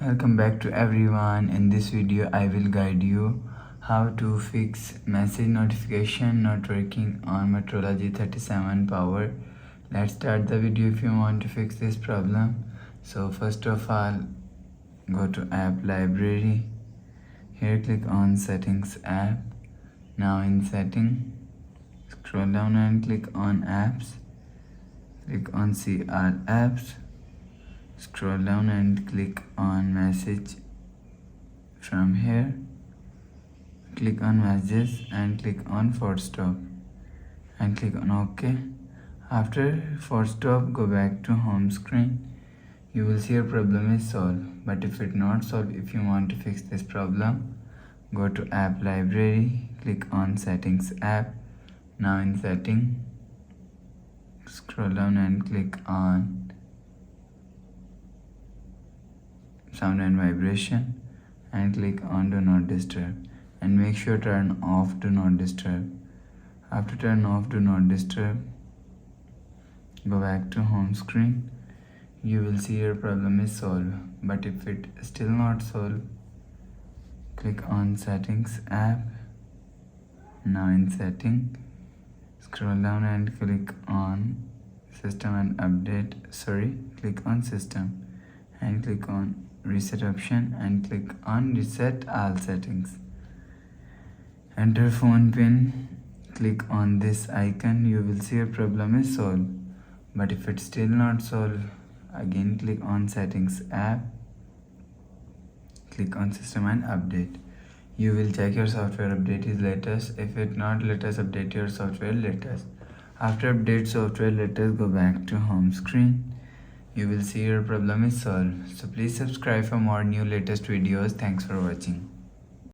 Welcome back to everyone. In this video I will guide you how to fix message notification not working on Motorola G37 power. Let's start the video if you want to fix this problem. So first of all, go to app library. Here click on settings app. Now in setting, scroll down and click on apps. Click on see all apps. Scroll down and click on message. From here, click on messages and click on force stop and click on OK. After force stop, go back to home screen. You will see your problem is solved. But if it not solved, if you want to fix this problem, go to app library, click on settings app. Now in setting, scroll down and click on sound and vibration and click on do not disturb and make sure turn off do not disturb. After turn off do not disturb, go back to home screen. You will see your problem is solved. But if it still not solved, click on settings app. Now in setting, scroll down and click on system and update. Click on system and click on reset option and click on reset all settings. Enter phone pin, click on this icon. You will see your problem is solved. But if it's still not solved, again click on settings app, click on system and update. You will check your software update is latest. If it not latest, update your software latest. After update software latest, go back to home screen. You will see your problem is solved. So please subscribe for more new latest videos. Thanks for watching.